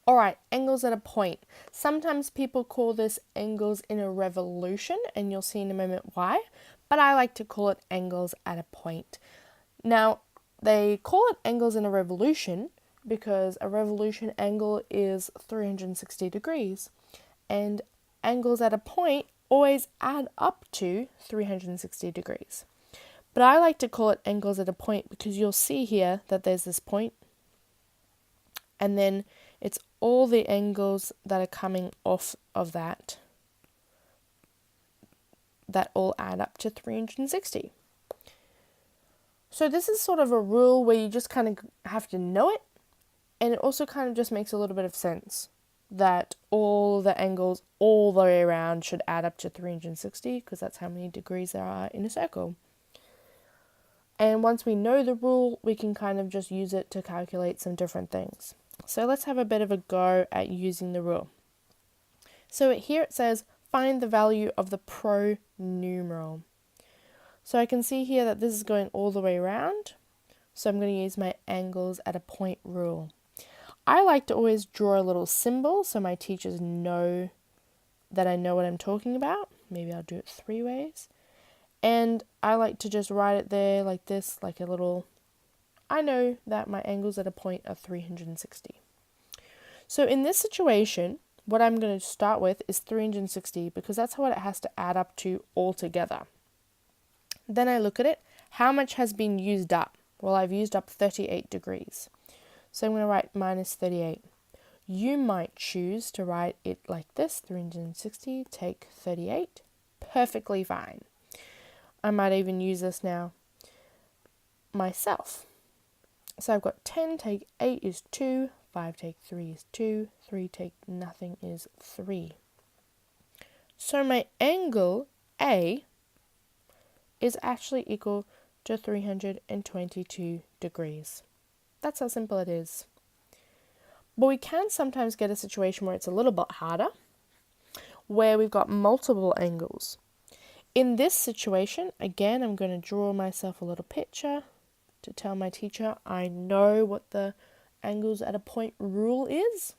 Alright, angles at a point. Sometimes people call this angles in a revolution, and you'll see in a moment why, but I like to call it angles at a point. Now, they call it angles in a revolution because a revolution angle is 360 degrees, and angles at a point always add up to 360 degrees. But I like to call it angles at a point because you'll see here that there's this point, and then it's all the angles that are coming off of that all add up to 360. So this is sort of a rule where you just kind of have to know it, and it also kind of just makes a little bit of sense that all the angles all the way around should add up to 360 because that's how many degrees there are in a circle. And once we know the rule, we can kind of just use it to calculate some different things. So let's have a bit of a go at using the rule. So here it says, find the value of the pro-numeral. So I can see here that this is going all the way around. So I'm going to use my angles at a point rule. I like to always draw a little symbol so my teachers know that I know what I'm talking about. Maybe I'll do it 3 ways. And I like to just write it there like this, like a little, I know that my angles at a point are 360. So in this situation, what I'm going to start with is 360 because that's what it has to add up to all together. Then I look at it, how much has been used up? Well, I've used up 38 degrees. So I'm going to write minus 38. You might choose to write it like this, 360, take 38, perfectly fine. I might even use this now myself. So I've got 10 take 8 is 2, 5 take 3 is 2, 3 take nothing is 3. So my angle A is actually equal to 322 degrees. That's how simple it is. But we can sometimes get a situation where it's a little bit harder, where we've got multiple angles. In this situation, again, I'm going to draw myself a little picture to tell my teacher I know what the angles at a point rule is.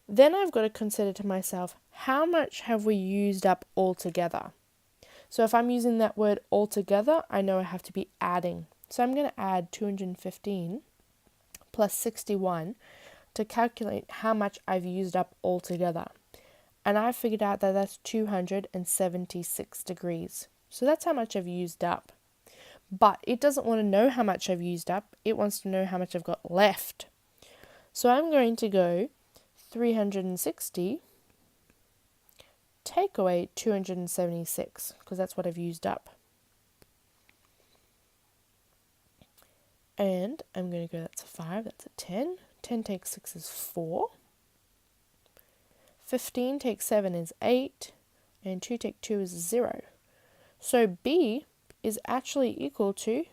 Then I've got to consider to myself, how much have we used up altogether? So if I'm using that word altogether, I know I have to be adding. So I'm going to add 215 plus 61 to calculate how much I've used up altogether. And I figured out that that's 276 degrees. So that's how much I've used up. But it doesn't want to know how much I've used up. It wants to know how much I've got left. So I'm going to go 360 take away 276 because that's what I've used up. And I'm going to go, that's a 5, that's a 10. 10 take 6 is 4. 15 take 7 is 8. And 2 take 2 is 0. So B is actually equal to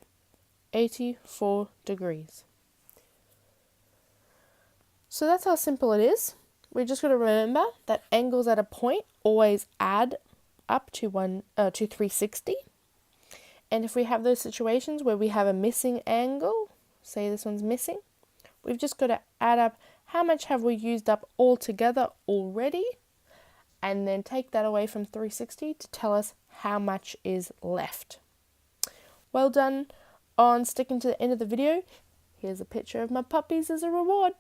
84 degrees. So that's how simple it is. We just got to remember that angles at a point always add up to 360. And if we have those situations where we have a missing angle, say this one's missing, we've just got to add up how much have we used up altogether already, and then take that away from 360 to tell us how much is left. Well done on sticking to the end of the video. Here's a picture of my puppies as a reward.